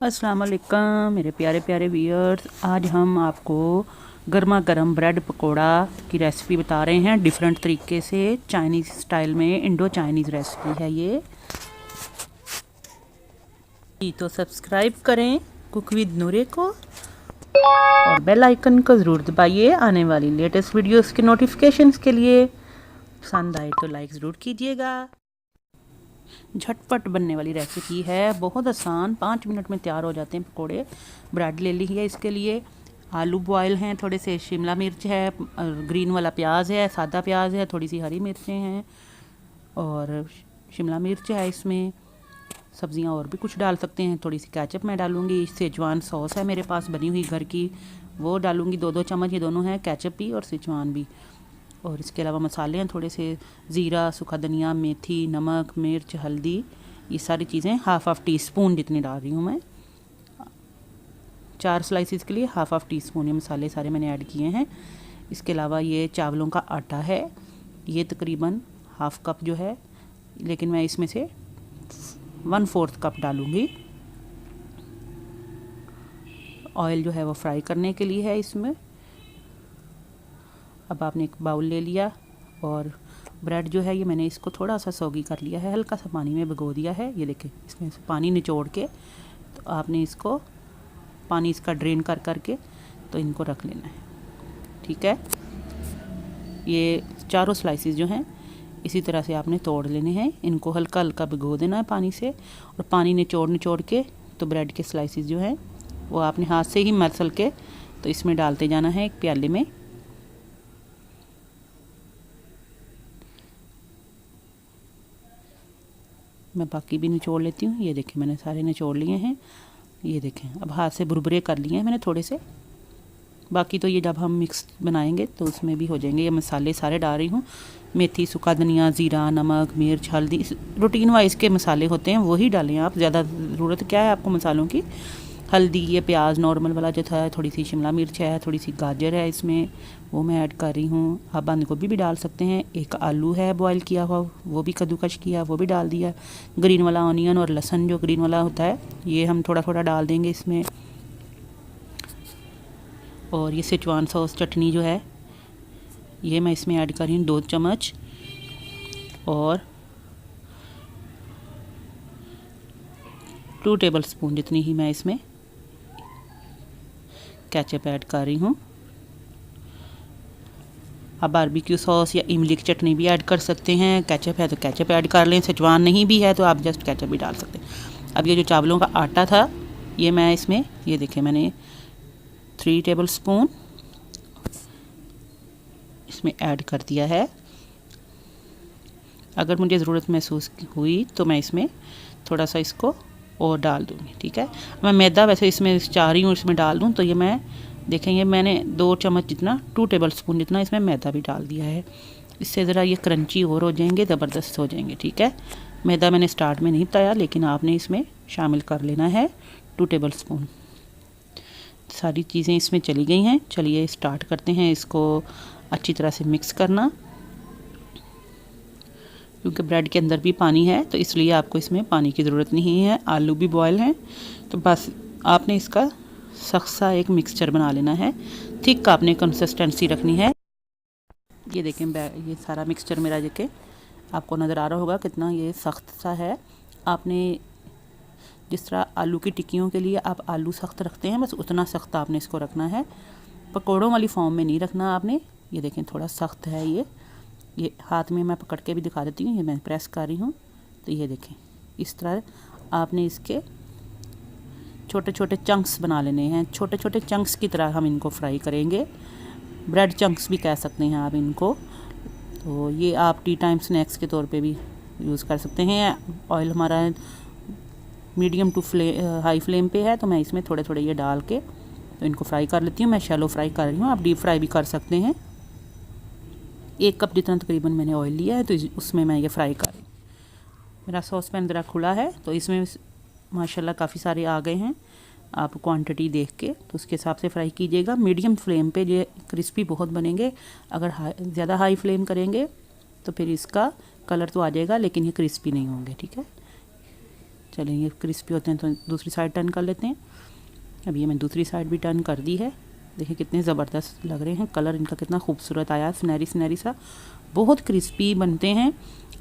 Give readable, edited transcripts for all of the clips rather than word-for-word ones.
अस्सलाम वालेकुम मेरे प्यारे प्यारे व्यूअर्स। आज हम आपको गर्मा गर्म ब्रेड पकोड़ा की रेसिपी बता रहे हैं डिफरेंट तरीके से, चाइनीज़ स्टाइल में। इंडो चाइनीज़ रेसिपी है ये। तो सब्सक्राइब करें कुक विद नूरे को और बेल आइकन को ज़रूर दबाइए आने वाली लेटेस्ट वीडियोस के नोटिफिकेशंस के लिए। पसंद आए तो लाइक ज़रूर कीजिएगा। झटपट बनने वाली रेसिपी है, बहुत आसान, 5 मिनट में तैयार हो जाते हैं पकोड़े। ब्रेड ले ली है, इसके लिए आलू बॉयल हैं, थोड़े से शिमला मिर्च है, ग्रीन वाला प्याज है, सादा प्याज है, थोड़ी सी हरी मिर्चें हैं और शिमला मिर्च है। इसमें सब्जियां और भी कुछ डाल सकते हैं। थोड़ी सी केचप मैं डालूंगी, सेजवान सॉस है मेरे पास बनी हुई घर की, वो डालूंगी 2-2 चम्मच। ये दोनों हैं, केचप भी और सेजवान भी। और इसके अलावा मसाले हैं थोड़े से, ज़ीरा, सूखा धनिया, मेथी, नमक, मिर्च, हल्दी, ये सारी चीज़ें हाफ टी स्पून जितनी डाल रही हूँ मैं। 4 स्लाइसिस के लिए हाफ टी स्पून ये मसाले सारे मैंने ऐड किए हैं। इसके अलावा ये चावलों का आटा है, ये तकरीबन हाफ कप जो है, लेकिन मैं इसमें से 1/4 कप डालूँगी। ऑयल जो है वो फ्राई करने के लिए है इसमें। अब आपने एक बाउल ले लिया और ब्रेड जो है ये मैंने इसको थोड़ा सा सौगी कर लिया है, हल्का सा पानी में भिगो दिया है। ये देखें, इसमें से पानी निचोड़ के तो आपने इसको पानी इसका ड्रेन कर करके तो इनको रख लेना है, ठीक है। ये चारों स्लाइसेस जो हैं इसी तरह से आपने तोड़ लेने हैं, इनको हल्का हल्का भिगो देना है पानी से। और पानी निचोड़ के तो ब्रेड के स्लाइसेस जो हैं वो आपने हाथ से ही मसल के तो इसमें डालते जाना है एक प्याले में। मैं बाकी भी निचोड़ लेती हूँ। ये देखें, मैंने सारे निचोड़ लिए हैं। ये देखें, अब हाथ से बुरबुरे कर लिए हैं मैंने थोड़े से। बाकी तो ये जब हम मिक्स बनाएंगे तो उसमें भी हो जाएंगे। ये मसाले सारे डाल रही हूँ, मेथी, सूखा धनिया, ज़ीरा, नमक, मिर्च, हल्दी, रूटीन वाइज के मसाले होते हैं वही डालें आप। ज़्यादा ज़रूरत क्या है आपको मसालों की। हल्दी, ये प्याज नॉर्मल वाला जो था, थोड़ी सी शिमला मिर्च है, थोड़ी सी गाजर है इसमें, वो मैं ऐड कर रही हूँ। आप बंद गोभी भी डाल सकते हैं। एक आलू है बॉयल किया हुआ, वो भी कद्दूकश किया, वो भी डाल दिया। ग्रीन वाला ऑनियन और लहसुन जो ग्रीन वाला होता है ये हम थोड़ा थोड़ा डाल देंगे इसमें। और ये सेजवान सॉस चटनी जो है ये मैं इसमें ऐड कर रही हूँ 2 चम्मच। और 2 टेबल स्पून जितनी ही मैं इसमें केचप ऐड कर रही हूँ। आप बारबेक्यू सॉस या इमली की चटनी भी ऐड कर सकते हैं। केचप है तो केचप ऐड कर लें, सेजवान नहीं भी है तो आप जस्ट केचप भी डाल सकते हैं। अब ये जो चावलों का आटा था ये मैं इसमें, ये देखें, मैंने 3 टेबल स्पून इसमें ऐड कर दिया है। अगर मुझे ज़रूरत महसूस हुई तो मैं इसमें थोड़ा सा इसको और डाल दूँगी, ठीक है। मैं मैदा वैसे इसमें चाह रही हूँ इसमें डाल दूँ, तो ये मैं देखेंगे मैंने 2 चम्मच जितना, 2 टेबल स्पून जितना इसमें मैदा भी डाल दिया है। इससे ज़रा ये क्रंची और हो जाएंगे, ज़बरदस्त हो जाएंगे, ठीक है। मैदा मैंने स्टार्ट में नहीं बताया, लेकिन आपने इसमें शामिल कर लेना है 2 टेबल स्पून। सारी चीज़ें इसमें चली गई हैं। चलिए स्टार्ट करते हैं इसको अच्छी तरह से मिक्स करना। क्योंकि ब्रेड के अंदर भी पानी है तो इसलिए आपको इसमें पानी की ज़रूरत नहीं है। आलू भी बॉयल हैं, तो बस आपने इसका सख्त सा एक मिक्सचर बना लेना है। थिक आपने कंसिस्टेंसी रखनी है। ये देखें, ये सारा मिक्सचर मेरा देखें, आपको नज़र आ रहा होगा कितना ये सख्त सा है। आपने जिस तरह आलू की टिक्कियों के लिए आप आलू सख्त रखते हैं, बस उतना सख्त आपने इसको रखना है। पकौड़ों वाली फॉर्म में नहीं रखना आपने। ये देखें, थोड़ा सख्त है ये हाथ में मैं पकड़ के भी दिखा देती हूँ। ये मैं प्रेस कर रही हूँ तो ये देखें, इस तरह आपने इसके छोटे छोटे चंक्स बना लेने हैं। छोटे छोटे चंक्स की तरह हम इनको फ्राई करेंगे। ब्रेड चंक्स भी कह सकते हैं आप इनको। तो ये आप टी टाइम स्नैक्स के तौर पे भी यूज़ कर सकते हैं। ऑयल हमारा मीडियम टू हाई फ्लेम पे है, तो मैं इसमें थोड़े थोड़े ये डाल के तो इनको फ्राई कर लेती हूँ। मैं शैलो फ्राई कर रही हूँ, आप डीप फ्राई भी कर सकते हैं। 1 कप जितना तकरीबन मैंने ऑयल लिया है तो उसमें मैं ये फ्राई कर रही हूँ। मेरा सॉस पैन ज़रा खुला है तो इसमें माशाल्लाह काफ़ी सारे आ गए हैं। आप क्वांटिटी देख के तो उसके हिसाब से फ्राई कीजिएगा। मीडियम फ्लेम पे ये क्रिस्पी बहुत बनेंगे। अगर ज़्यादा हाई फ्लेम करेंगे तो फिर इसका कलर तो आ जाएगा लेकिन ये क्रिस्पी नहीं होंगे, ठीक है। चलें ये क्रिस्पी होते हैं तो दूसरी साइड टर्न कर लेते हैं। अब ये मैं दूसरी साइड भी टर्न कर दी है। देखिए कितने ज़बरदस्त लग रहे हैं, कलर इनका कितना खूबसूरत आया, सुनहरी सुनहरी सा, बहुत क्रिस्पी बनते हैं।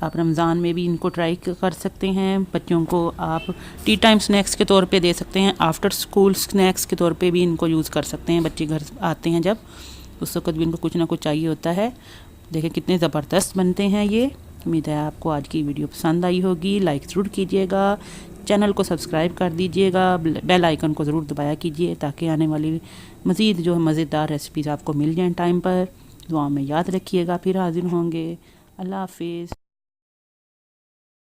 आप रमज़ान में भी इनको ट्राई कर सकते हैं। बच्चों को आप टी टाइम स्नैक्स के तौर पे दे सकते हैं, आफ्टर स्कूल स्नैक्स के तौर पे भी इनको यूज़ कर सकते हैं। बच्चे घर आते हैं जब, उस वक्त भी इनको कुछ ना कुछ चाहिए होता है। देखिए कितने ज़बरदस्त बनते हैं ये। उम्मीद है आपको आज की वीडियो पसंद आई होगी। लाइक ज़रूर कीजिएगा, चैनल को सब्सक्राइब कर दीजिएगा, बेल आइकन को ज़रूर दबाया कीजिए ताकि आने वाली मज़ीद जो मज़ेदार रेसिपीज़ आपको मिल जाएँ टाइम पर। दुआ में याद रखिएगा, फिर हाजिर होंगे। अल्लाह हाफिज़।